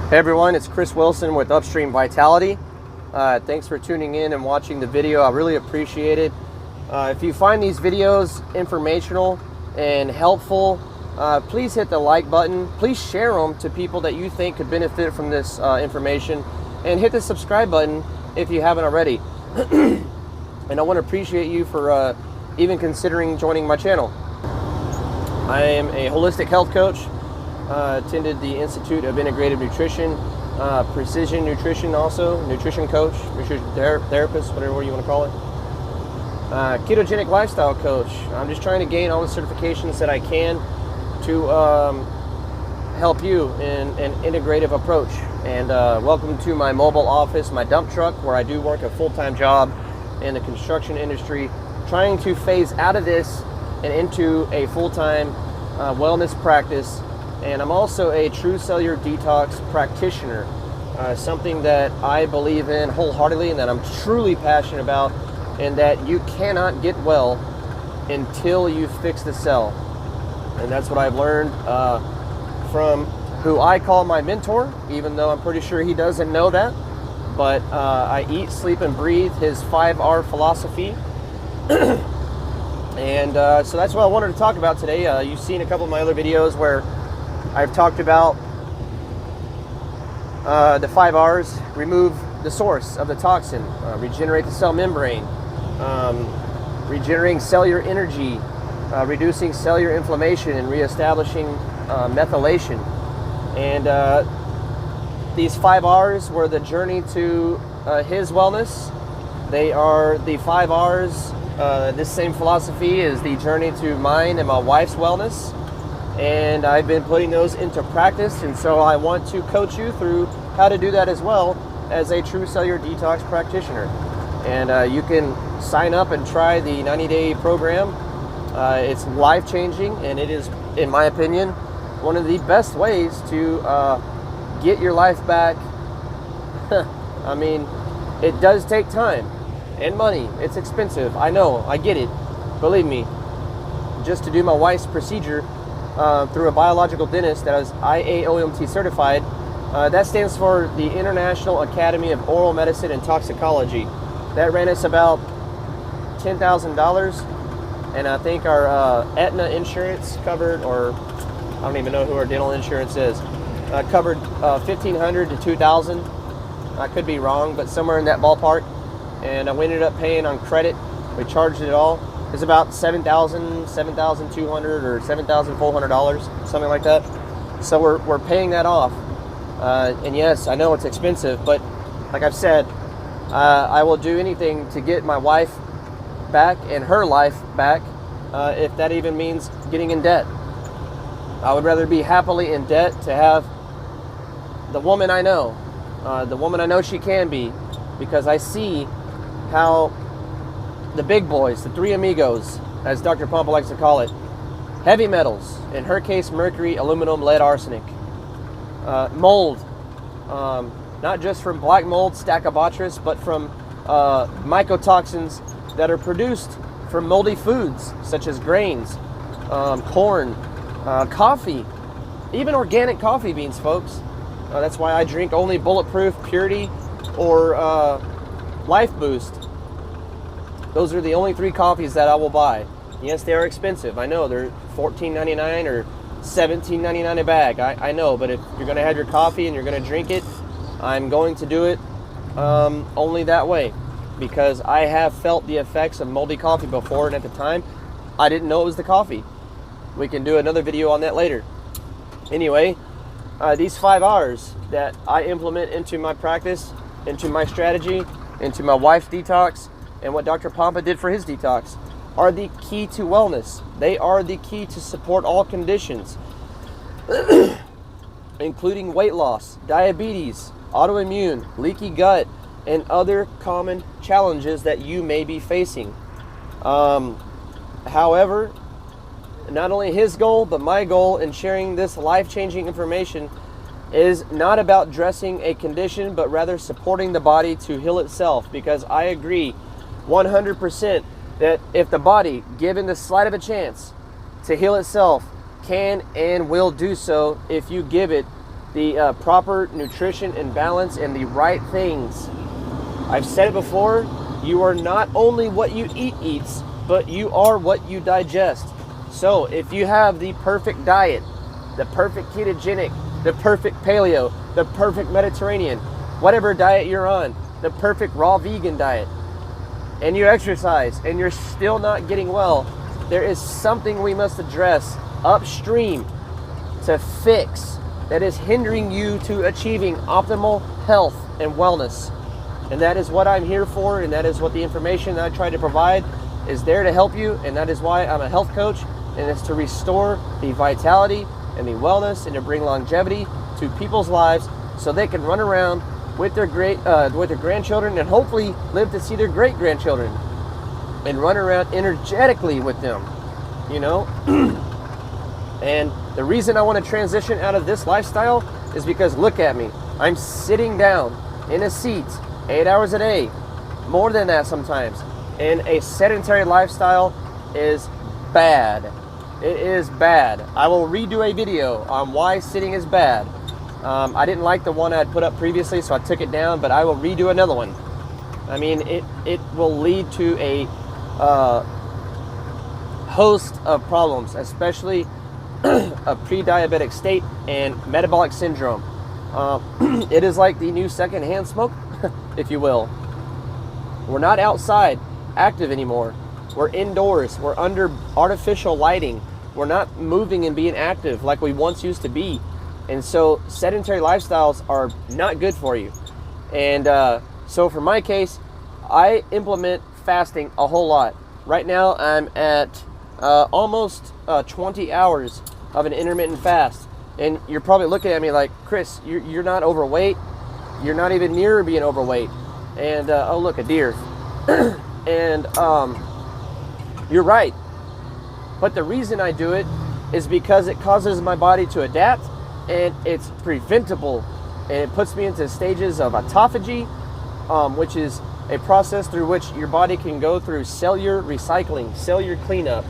Hey everyone, it's Chris Wilson with Upstream Vitality. Thanks for tuning in and watching the video. I really appreciate it. If you find these videos informational and helpful, please hit the like button. Please share them to people that you think could benefit from this information, and hit the subscribe button if you haven't already. And I want to appreciate you for even considering joining my channel. I am a holistic health coach. Attended the Institute of Integrative Nutrition, Precision Nutrition also, nutrition coach, nutrition therapist, whatever you want to call it. Ketogenic lifestyle coach. I'm just trying to gain all the certifications that I can to help you in an integrative approach. And welcome to my mobile office, my dump truck, where I do work a full-time job in the construction industry, trying to phase out of this and into a full-time wellness practice. And I'm also a true cellular detox practitioner, something that I believe in wholeheartedly and that I'm truly passionate about, and that you cannot get well until you fix the cell. And that's what I've learned from who I call my mentor, even though I'm pretty sure he doesn't know that. But I eat, sleep, and breathe his 5R philosophy. And so that's what I wanted to talk about today. You've seen a couple of my other videos where I've talked about the 5 R's: remove the source of the toxin, regenerate the cell membrane, regenerating cellular energy, reducing cellular inflammation, and reestablishing methylation. And these 5 R's were the journey to his wellness. They are the 5 R's. This same philosophy is the journey to mine and my wife's wellness. And I've been putting those into practice, and so I want to coach you through how to do that as well as a true cellular detox practitioner. And you can sign up and try the 90-day program. It's life-changing, and it is, in my opinion, one of the best ways to get your life back. I mean, it does take time and money. It's expensive. I know. I get it. Believe me. Just to do my wife's procedure through a biological dentist that is IAOMT certified. That stands for the International Academy of Oral Medicine and Toxicology. That ran us about $10,000, and I think our Aetna insurance covered, or I don't even know who our dental insurance is, covered $1,500 to $2,000. I could be wrong, but somewhere in that ballpark. And we ended up paying on credit. We charged it all. It's about $7,200 or $7,400, something like that. So we're paying that off. And yes, I know it's expensive, but like I've said, I will do anything to get my wife back and her life back, if that even means getting in debt. I would rather be happily in debt to have the woman I know she can be, because I see how the big boys, the three amigos, as Dr. Pompa likes to call it, heavy metals, in her case mercury, aluminum, lead, arsenic, mold, not just from black mold, Stachybotrys, but from mycotoxins that are produced from moldy foods such as grains, corn, coffee, even organic coffee beans, folks. That's why I drink only Bulletproof, Purity, or Life Boost. Those are the only 3 coffees that I will buy. Yes, they are expensive. I know they're $14.99 or $17.99 a bag. I know, but if you're going to have your coffee and you're going to drink it, I'm going to do it only that way, because I have felt the effects of moldy coffee before, and at the time, I didn't know it was the coffee. We can do another video on that later. Anyway, these 5 R's that I implement into my practice, into my strategy, into my wife's detox, and what Dr. Pompa did for his detox, are the key to wellness. They are the key to support all conditions, including weight loss, diabetes, autoimmune, leaky gut, and other common challenges that you may be facing. However, not only his goal, but my goal in sharing this life-changing information is not about dressing a condition, but rather supporting the body to heal itself, because I agree 100% that if the body, given the slight of a chance to heal itself, can and will do so if you give it the proper nutrition and balance and the right things. I've said it before, you are not only what you eats, but you are what you digest. So if you have the perfect diet, the perfect ketogenic, the perfect paleo, the perfect Mediterranean, whatever diet you're on, the perfect raw vegan diet, and you exercise and you're still not getting well, there is something we must address upstream to fix that is hindering you to achieving optimal health and wellness. And that is what I'm here for, and that is what the information that I try to provide is there to help you, and that is why I'm a health coach, and it's to restore the vitality and the wellness and to bring longevity to people's lives so they can run around with their grandchildren and hopefully live to see their great-grandchildren and run around energetically with them, you know? And the reason I want to transition out of this lifestyle is because look at me. I'm sitting down in a seat 8 hours a day, more than that sometimes. And a sedentary lifestyle is bad. It is bad. I will redo a video on why sitting is bad. I didn't like the one I had put up previously, so I took it down, but I will redo another one. I mean, it will lead to a host of problems, especially a pre-diabetic state and metabolic syndrome. It is like the new secondhand smoke, if you will. We're not outside active anymore. We're indoors. We're under artificial lighting. We're not moving and being active like we once used to be. And so sedentary lifestyles are not good for you. And so for my case, I implement fasting a whole lot. Right now I'm at almost 20 hours of an intermittent fast. And you're probably looking at me like, Chris, you're not overweight. You're not even near being overweight. And oh look, a deer. And you're right. But the reason I do it is because it causes my body to adapt, and it's preventable, and it puts me into stages of autophagy, which is a process through which your body can go through cellular recycling, cellular cleanup.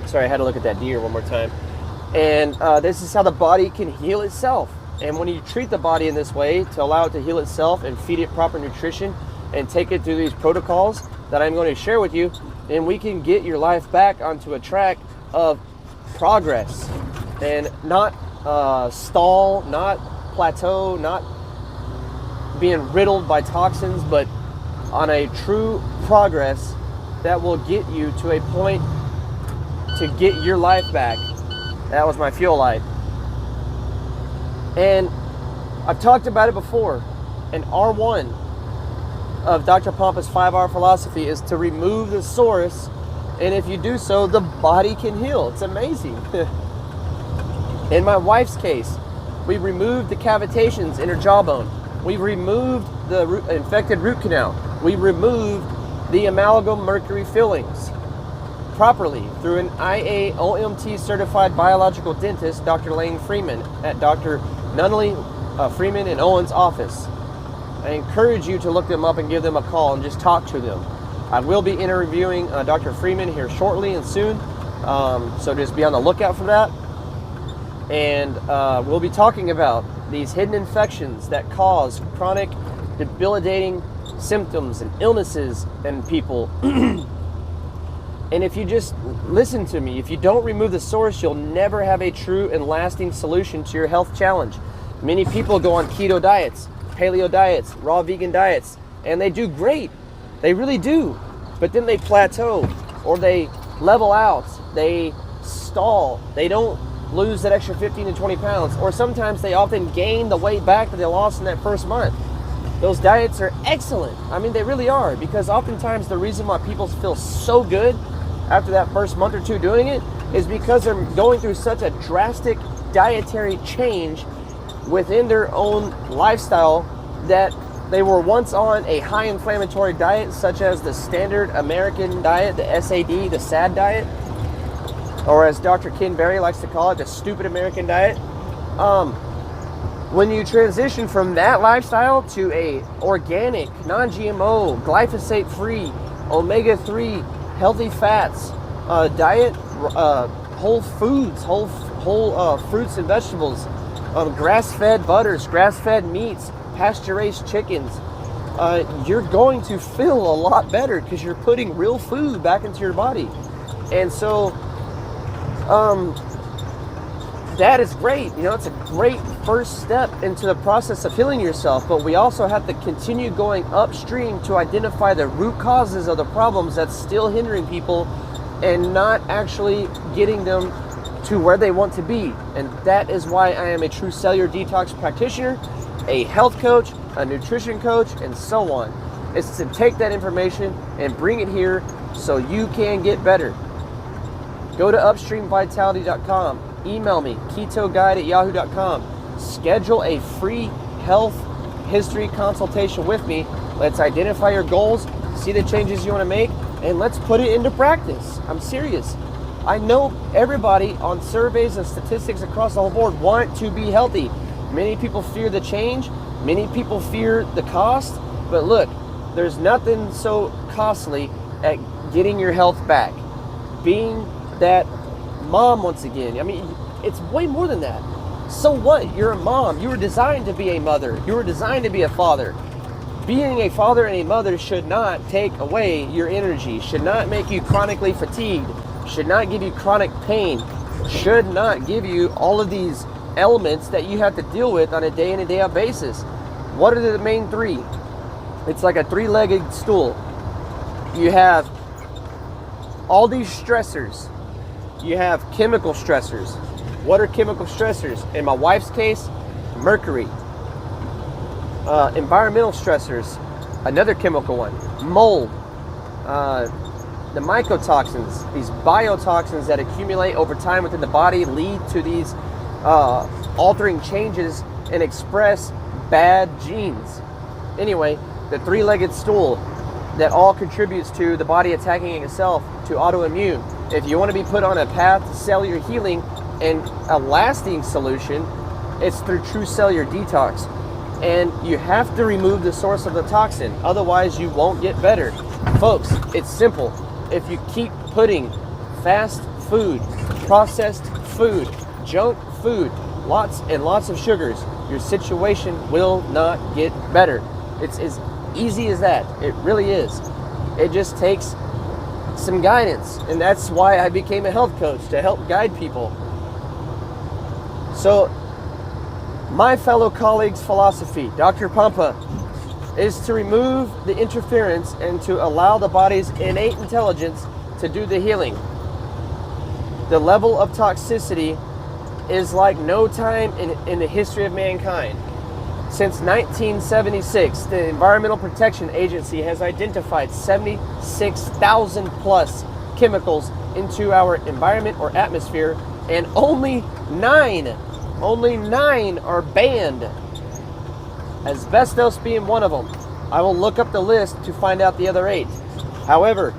Sorry, I had to look at that deer one more time. And this is how the body can heal itself. And when you treat the body in this way to allow it to heal itself and feed it proper nutrition and take it through these protocols that I'm going to share with you, then we can get your life back onto a track of progress and not stall, not plateau, not being riddled by toxins, but on a true progress that will get you to a point to get your life back. That was my fuel light. And I've talked about it before. And R1 of Dr. Pompa's 5-hour philosophy is to remove the source, and if you do so, the body can heal. It's amazing. In my wife's case, we removed the cavitations in her jawbone. We removed the infected root canal. We removed the amalgam mercury fillings properly through an IAOMT certified biological dentist, Dr. Lane Freeman, at Dr. Nunnally Freeman and Owen's office. I encourage you to look them up and give them a call and just talk to them. I will be interviewing Dr. Freeman here shortly and soon, so just be on the lookout for that. And we'll be talking about these hidden infections that cause chronic, debilitating symptoms and illnesses in people. And if you just listen to me, if you don't remove the source, you'll never have a true and lasting solution to your health challenge. Many people go on keto diets, paleo diets, raw vegan diets, and they do great. They really do. But then they plateau, or they level out, they stall, they don't lose that extra 15 to 20 pounds, or sometimes they often gain the weight back that they lost in that first month. Those diets are excellent. I mean, they really are, because oftentimes the reason why people feel so good after that first month or two doing it is because they're going through such a drastic dietary change within their own lifestyle that they were once on a high inflammatory diet, such as the standard American diet, the SAD, the SAD diet, or as Dr. Ken Berry likes to call it, the stupid American diet. When you transition from that lifestyle to a organic, non-GMO, glyphosate-free, omega-3, healthy fats diet, whole foods, whole fruits and vegetables, grass-fed butters, grass-fed meats, pasture-raised chickens, you're going to feel a lot better because you're putting real food back into your body. And so that is great. You know, it's a great first step into the process of healing yourself, but we also have to continue going upstream to identify the root causes of the problems that's still hindering people and not actually getting them to where they want to be. And that is why I am a true cellular detox practitioner, a health coach, a nutrition coach, and so on. It's to take that information and bring it here so you can get better. Go to upstreamvitality.com. Email me, ketoguide@yahoo.com. Schedule a free health history consultation with me. Let's identify your goals, see the changes you want to make, and let's put it into practice. I'm serious. I know everybody on surveys and statistics across the whole board want to be healthy. Many people fear the change. Many people fear the cost. But look, there's nothing so costly at getting your health back. Being that mom once again. I mean, it's way more than that. So what? You're a mom. You were designed to be a mother. You were designed to be a father. Being a father and a mother should not take away your energy, should not make you chronically fatigued, should not give you chronic pain, should not give you all of these elements that you have to deal with on a day in and day out basis. What are the main three? It's like a three-legged stool. You have all these stressors. You have chemical stressors. What are chemical stressors? In my wife's case, mercury. Environmental stressors, another chemical one. Mold. The mycotoxins, these biotoxins that accumulate over time within the body, lead to these altering changes and express bad genes. Anyway, the three-legged stool that all contributes to the body attacking itself, to autoimmune. If you want to be put on a path to cellular healing and a lasting solution, it's through true cellular detox. And you have to remove the source of the toxin, otherwise you won't get better. Folks, it's simple. If you keep putting fast food, processed food, junk food, lots and lots of sugars, your situation will not get better. It's as easy as that. It really is. It just takes some guidance, and that's why I became a health coach, to help guide people. So my fellow colleague's philosophy, Dr. Pampa, is to remove the interference and to allow the body's innate intelligence to do the healing. The level of toxicity is like no time in the history of mankind. Since 1976, the Environmental Protection Agency has identified 76,000 plus chemicals into our environment or atmosphere, and only nine are banned. Asbestos being one of them. I will look up the list to find out the other 8. However,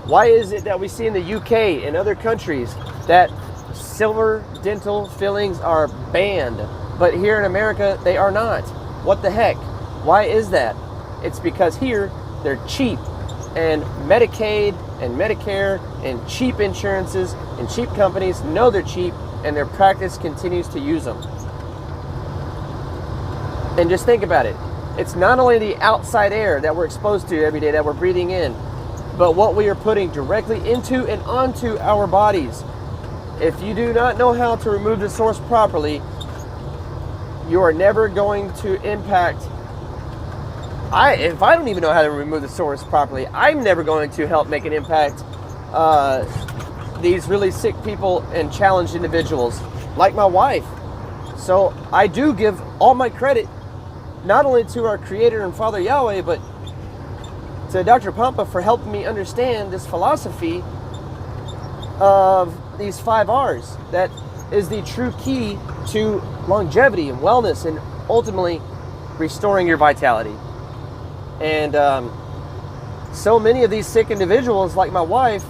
why is it that we see in the UK and other countries that silver dental fillings are banned, but here in America they are not? What the heck? Why is that? It's because here they're cheap, and Medicaid and Medicare and cheap insurances and cheap companies know they're cheap, and their practice continues to use them. And just think about it. It's not only the outside air that we're exposed to every day that we're breathing in, but what we are putting directly into and onto our bodies. If you do not know how to remove the source properly, you are never going to impact. If I don't even know how to remove the source properly, I'm never going to help make an impact these really sick people and challenged individuals like my wife. So I do give all my credit not only to our Creator and Father Yahweh, but to Dr. Pampa for helping me understand this philosophy of these 5 R's. That is the true key to longevity and wellness, and ultimately restoring your vitality. And so many of these sick individuals, like my wife,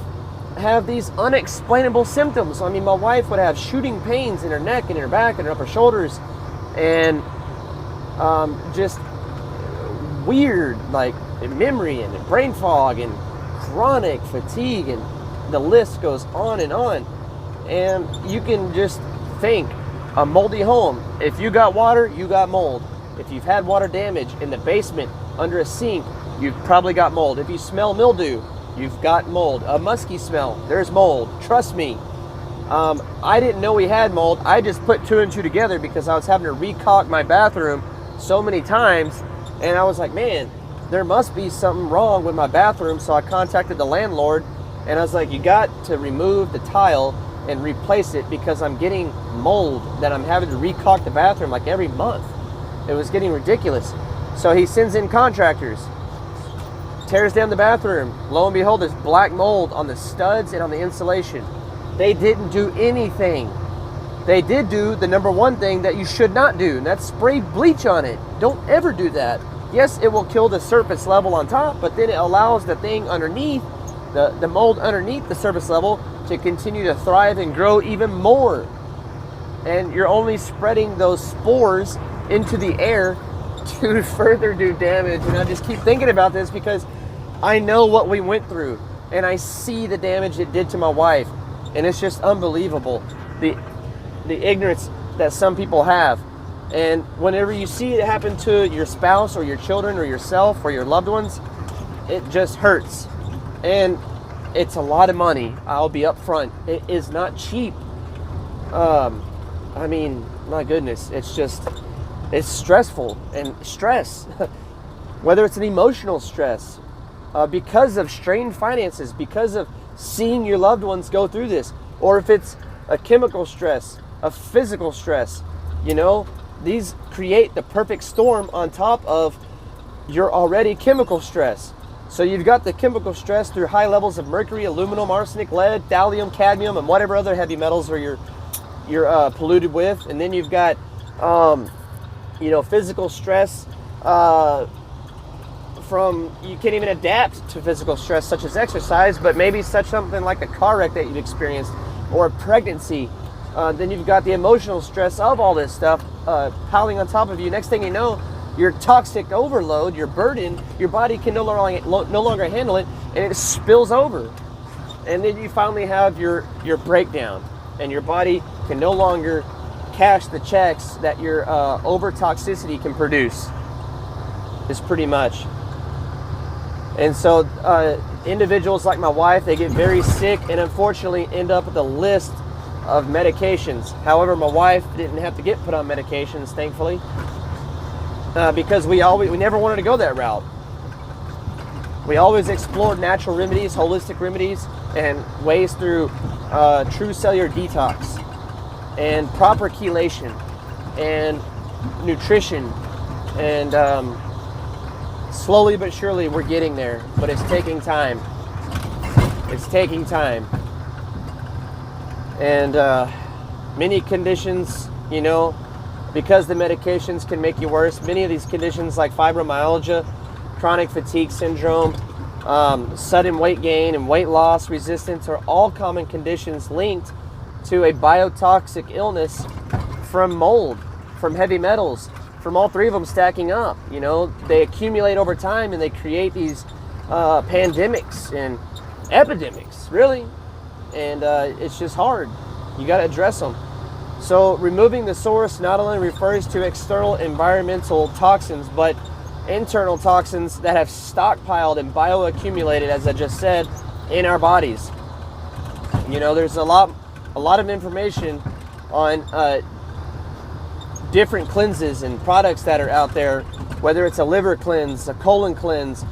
have these unexplainable symptoms. I mean, my wife would have shooting pains in her neck and her back and her upper shoulders, and just weird, like memory and brain fog and chronic fatigue, and the list goes on. And you can just think A moldy home. If you got water, you got mold. If you've had water damage in the basement, under a sink, you've probably got mold. If you smell mildew, you've got mold. A musky smell, there's mold. Trust me. I didn't know we had mold. I just put 2 and 2 together because I was having to recaulk my bathroom so many times. And I was like, man, there must be something wrong with my bathroom. So I contacted the landlord and I was like, you got to remove the tile and replace it because I'm getting mold that I'm having to recaulk the bathroom like every month. It was getting ridiculous. So he sends in contractors, tears down the bathroom. Lo and behold, there's black mold on the studs and on the insulation. They didn't do anything. They did do the number one thing that you should not do, and that's spray bleach on it. Don't ever do that. Yes, it will kill the surface level on top, but then it allows the thing underneath, the mold underneath the surface level to continue to thrive and grow even more. And you're only spreading those spores into the air to further do damage. And I just keep thinking about this because I know what we went through and I see the damage it did to my wife, and it's just unbelievable the ignorance that some people have. And whenever you see it happen to your spouse or your children or yourself or your loved ones, it just hurts. And it's a lot of money. I'll be upfront. It is not cheap. I mean, my goodness, it's stressful, and stress, whether it's an emotional stress, because of strained finances, because of seeing your loved ones go through this, or if it's a chemical stress, a physical stress, you know, these create the perfect storm on top of your already chemical stress. So you've got the chemical stress through high levels of mercury, aluminum, arsenic, lead, thallium, cadmium, and whatever other heavy metals are you're polluted with. And then you've got, you know, physical stress from, you can't even adapt to physical stress such as exercise, but maybe something like a car wreck that you've experienced or a pregnancy. Then you've got the emotional stress of all this stuff piling on top of you. Next thing you know, your toxic overload, your burden, your body can no longer handle it, and it spills over. And then you finally have your breakdown, and your body can no longer cash the checks that your over toxicity can produce. Is pretty much. And so individuals like my wife, they get very sick and unfortunately end up with a list of medications. However, my wife didn't have to get put on medications, thankfully, because we never wanted to go that route. We always explored natural remedies, holistic remedies, and ways through true cellular detox and proper chelation and nutrition, and slowly but surely we're getting there, but it's taking time. It's taking time. And many conditions, you know, because the medications can make you worse, many of these conditions like fibromyalgia, chronic fatigue syndrome, sudden weight gain and weight loss resistance are all common conditions linked to a biotoxic illness from mold, from heavy metals, from all three of them stacking up. You know, they accumulate over time and they create these pandemics and epidemics, really. And it's just hard. You got to address them. So removing the source not only refers to external environmental toxins, but internal toxins that have stockpiled and bioaccumulated, as I just said, in our bodies. You know, there's a lot of information on different cleanses and products that are out there, whether it's a liver cleanse, a colon cleanse,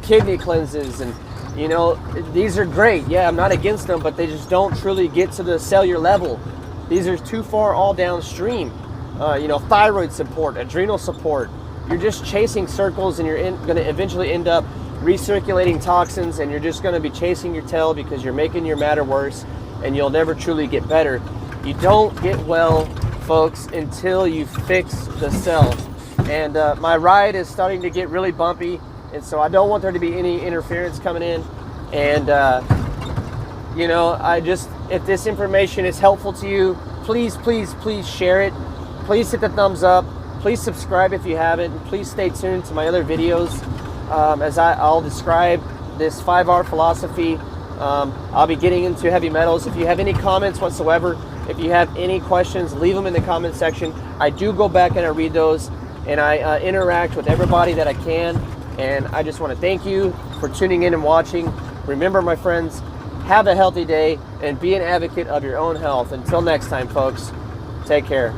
kidney cleanses, and you know, these are great. Yeah, I'm not against them, but they just don't truly get to the cellular level. These are too far all downstream. You know, thyroid support, adrenal support. You're just chasing circles, and you're going to eventually end up recirculating toxins, and you're just going to be chasing your tail because you're making your matter worse, and you'll never truly get better. You don't get well, folks, until you fix the cells. And my ride is starting to get really bumpy, and so I don't want there to be any interference coming in. And you know, if this information is helpful to you, please share it. Please hit the thumbs up. Please subscribe if you haven't. Please stay tuned to my other videos as I'll describe this 5R philosophy I'll be getting into heavy metals. If you have any comments whatsoever, if you have any questions, leave them in the comment section. I do go back and I read those, and I interact with everybody that I can. And I just want to thank you for tuning in and watching. Remember, my friends, have a healthy day and be an advocate of your own health. Until next time, folks, take care.